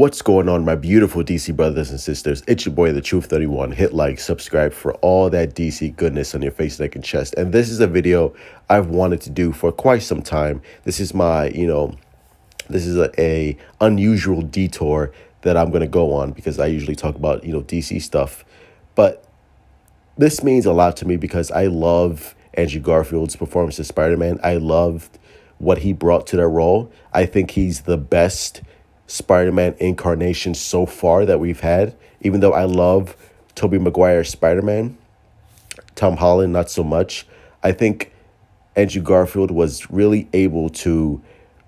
What's going on, my beautiful DC brothers and sisters? It's your boy, the Truth 31. Hit like, subscribe for all that DC goodness on your face, neck, and chest. And this is a video I've wanted to do for quite some time. This is a unusual detour that I'm going to go on because I usually talk about, DC stuff. But this means a lot to me because I love Andrew Garfield's performance as Spider-Man. I loved what he brought to that role. I think he's the best Spider-Man incarnation so far that we've had. Even though I love Tobey Maguire's Spider-Man, Tom Holland not so much. I think Andrew Garfield was really able to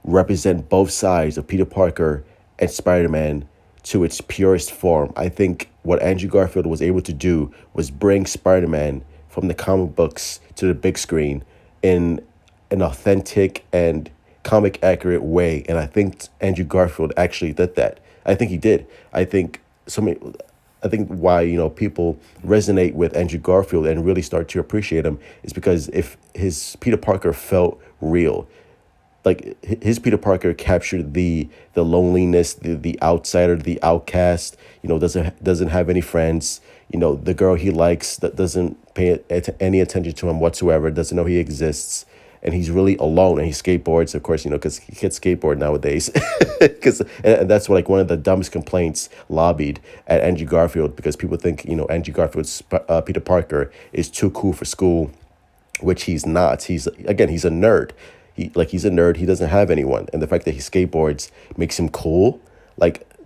represent both sides of Peter Parker and Spider-Man to its purest form. I think what Andrew Garfield was able to do was bring Spider-Man from the comic books to the big screen in an authentic and comic accurate way. And I think Andrew Garfield actually did that. I think he did. I think why, people resonate with Andrew Garfield and really start to appreciate him is because if his Peter Parker felt real. Like his Peter Parker captured the loneliness, the outsider, the outcast, doesn't have any friends, the girl he likes that doesn't pay any attention to him whatsoever, doesn't know he exists. And he's really alone, and he skateboards, of course, because he can't skateboard nowadays. And that's like one of the dumbest complaints lobbied at Andrew Garfield, because people think, Andrew Garfield's Peter Parker is too cool for school, which he's not. He's a nerd. He's a nerd. He doesn't have anyone. And the fact that he skateboards makes him cool.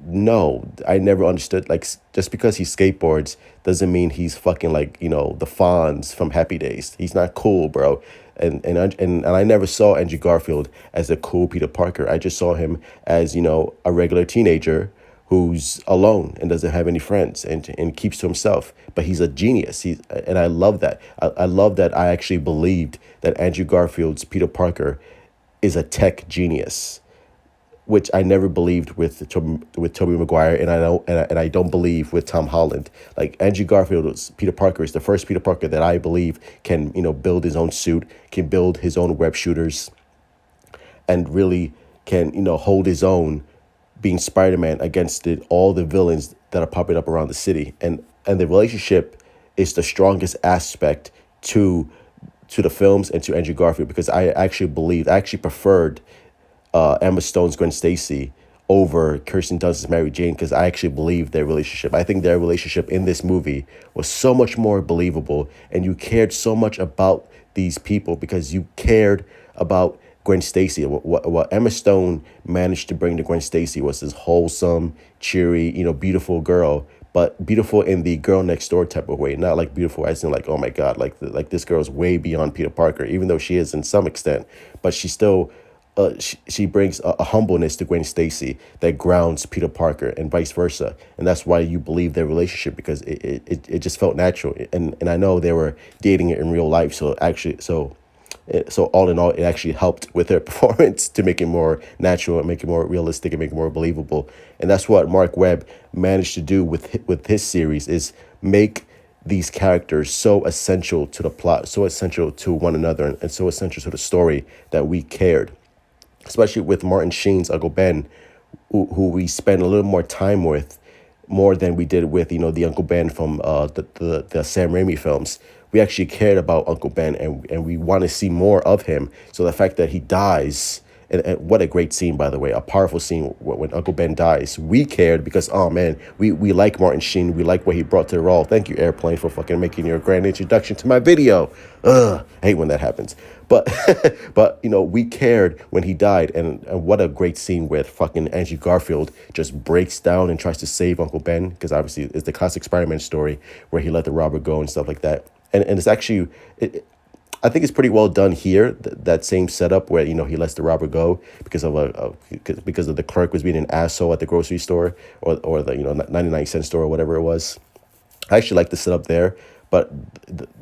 No, I never understood. Just because he skateboards doesn't mean he's fucking the Fonz from Happy Days. He's not cool, bro. And I never saw Andrew Garfield as a cool Peter Parker. I just saw him as, a regular teenager who's alone and doesn't have any friends and keeps to himself. But he's a genius. And I love that. I love that I actually believed that Andrew Garfield's Peter Parker is a tech genius, which I never believed with Tobey Maguire, and I don't believe with Tom Holland. Andrew Garfield's Peter Parker is the first Peter Parker that I believe can build his own suit, can build his own web shooters, and really can hold his own, being Spider-Man against all the villains that are popping up around the city. And the relationship is the strongest aspect to the films and to Andrew Garfield, because I actually preferred Emma Stone's Gwen Stacy over Kirsten Dunst's Mary Jane, because I actually believe their relationship. I think their relationship in this movie was so much more believable, and you cared so much about these people because you cared about Gwen Stacy. What Emma Stone managed to bring to Gwen Stacy was this wholesome, cheery, beautiful girl, but beautiful in the girl next door type of way, not like beautiful as in oh my God, this girl's way beyond Peter Parker, even though she is in some extent, but she still. She brings a humbleness to Gwen Stacy that grounds Peter Parker, and vice versa. And that's why you believe their relationship, because it just felt natural. And I know they were dating in real life. So all in all, it actually helped with their performance to make it more natural and make it more realistic and make it more believable. And that's what Mark Webb managed to do with his series, is make these characters so essential to the plot, so essential to one another, and so essential to the story that we cared. Especially with Martin Sheen's Uncle Ben, who we spend a little more time with, more than we did with, the Uncle Ben from the Sam Raimi films. We actually cared about Uncle Ben, and we want to see more of him. So the fact that he dies, and what a great scene, by the way, a powerful scene when Uncle Ben dies. We cared because, oh man, we like Martin Sheen. We like what he brought to the role. Thank you, Airplane, for fucking making your grand introduction to my video. I hate when that happens. But we cared when he died, and what a great scene where fucking Andrew Garfield just breaks down and tries to save Uncle Ben, because obviously it's the classic Spider-Man story where he let the robber go and stuff like that. And it's actually, I think it's pretty well done here. That same setup where he lets the robber go because of the clerk was being an asshole at the grocery store or the 99-cent store or whatever it was. I actually like the setup there, but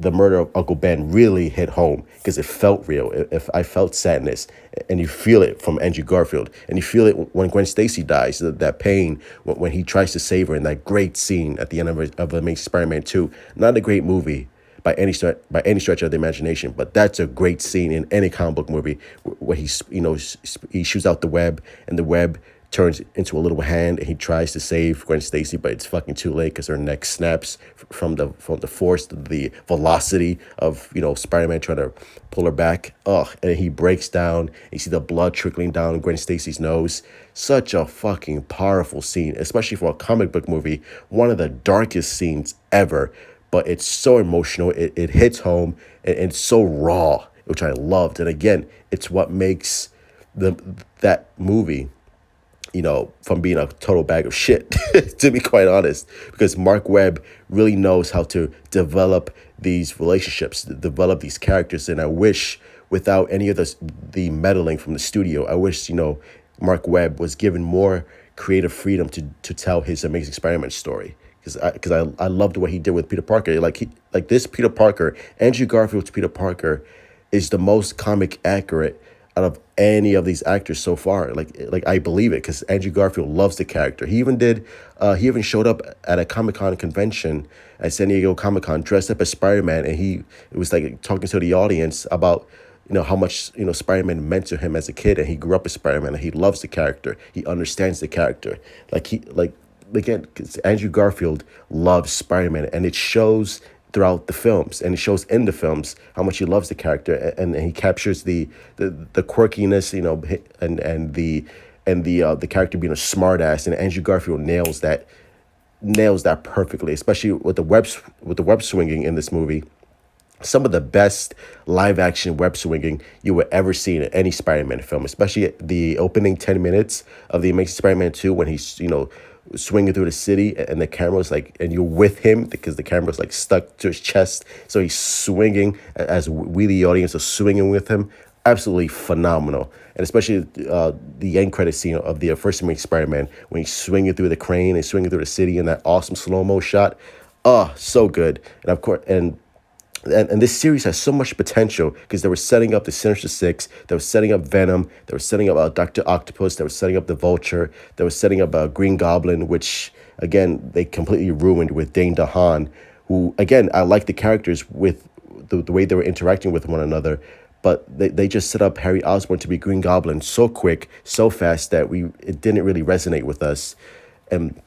the murder of Uncle Ben really hit home because it felt real. If I felt sadness, and you feel it from Andrew Garfield, and you feel it when Gwen Stacy dies, that pain when he tries to save her, in that great scene at the end of Amazing Spider-Man 2. Not a great movie by any stretch of the imagination, but that's a great scene in any comic book movie where he shoots out the web, and the web turns into a little hand and he tries to save Gwen Stacy, but it's fucking too late because her neck snaps from the force, the velocity of Spider-Man trying to pull her back. Ugh, and he breaks down. You see the blood trickling down Gwen Stacy's nose. Such a fucking powerful scene, especially for a comic book movie. One of the darkest scenes ever, but it's so emotional. It hits home and it's so raw, which I loved. And again, it's what makes that movie, from being a total bag of shit, to be quite honest, because Mark Webb really knows how to develop these relationships, develop these characters. And I wish, without any of the meddling from the studio, I wish, Mark Webb was given more creative freedom to tell his Amazing Spider-Man story. Because I loved what he did with Peter Parker. Like this Peter Parker, Andrew Garfield's Peter Parker, is the most comic accurate out of any of these actors so far. Like I believe it because Andrew Garfield loves the character. He even showed up at a Comic-Con convention at San Diego Comic-Con dressed up as Spider-Man, and it was like talking to the audience about how much Spider-Man meant to him as a kid, and he grew up as Spider-Man, and he loves the character. He understands the character. Again, 'cause Andrew Garfield loves Spider-Man, and it shows throughout the films, and it shows in the films how much he loves the character, and he captures the quirkiness, and the character being a smartass, and Andrew Garfield nails that perfectly, especially with the web swinging in this movie. Some of the best live action web swinging you would ever see in any Spider-Man film, especially the opening 10 minutes of the Amazing Spider-Man 2 when he's, swinging through the city and the camera's and you're with him because the camera's stuck to his chest. So he's swinging as we, the audience, are swinging with him. Absolutely phenomenal. And especially the end credit scene of the first Amazing Spider-Man when he's swinging through the crane and swinging through the city in that awesome slow-mo shot. Oh, so good. And of course, and this series has so much potential because they were setting up the Sinister Six, they were setting up Venom, they were setting up Dr. Octopus, they were setting up the Vulture, they were setting up Green Goblin, which, again, they completely ruined with Dane DeHaan, who, again, I like the characters with the way they were interacting with one another, but they just set up Harry Osborn to be Green Goblin so quick, so fast that it didn't really resonate with us. And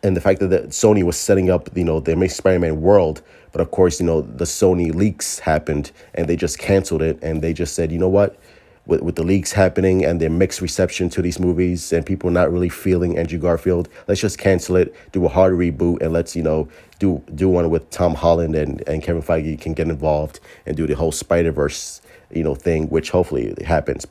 the fact that Sony was setting up, the Amazing Spider-Man world, but of course, the Sony leaks happened and they just canceled it. And they just said, you know what, with the leaks happening and their mixed reception to these movies and people not really feeling Andrew Garfield, let's just cancel it, do a hard reboot, and let's, do one with Tom Holland and Kevin Feige can get involved and do the whole Spider-Verse, thing, which hopefully happens.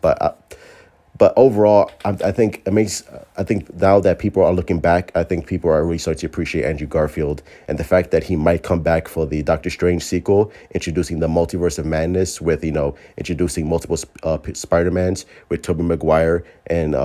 But overall, I think now that people are looking back, I think people are really starting to appreciate Andrew Garfield and the fact that he might come back for the Doctor Strange sequel, introducing the Multiverse of Madness with, introducing multiple Spider-Mans with Tobey Maguire and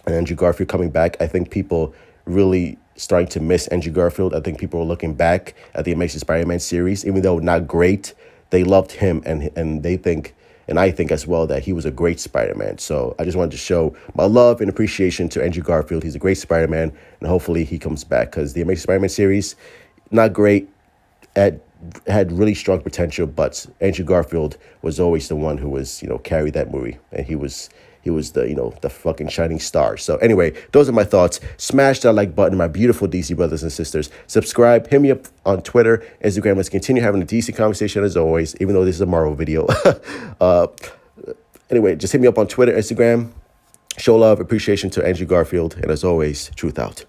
Andrew Garfield coming back. I think people really starting to miss Andrew Garfield. I think people are looking back at the Amazing Spider-Man series, even though not great, they loved him and they think. And I think as well that he was a great Spider-Man. So I just wanted to show my love and appreciation to Andrew Garfield. He's a great Spider-Man, and hopefully he comes back because the Amazing Spider-Man series, not great, had really strong potential, but Andrew Garfield was always the one who was, carried that movie, and he was the, the fucking shining star. So anyway, those are my thoughts. Smash that like button, my beautiful DC brothers and sisters. Subscribe, hit me up on Twitter, Instagram. Let's continue having a DC conversation as always, even though this is a Marvel video. Anyway, just hit me up on Twitter, Instagram. Show love, appreciation to Andrew Garfield. And as always, truth out.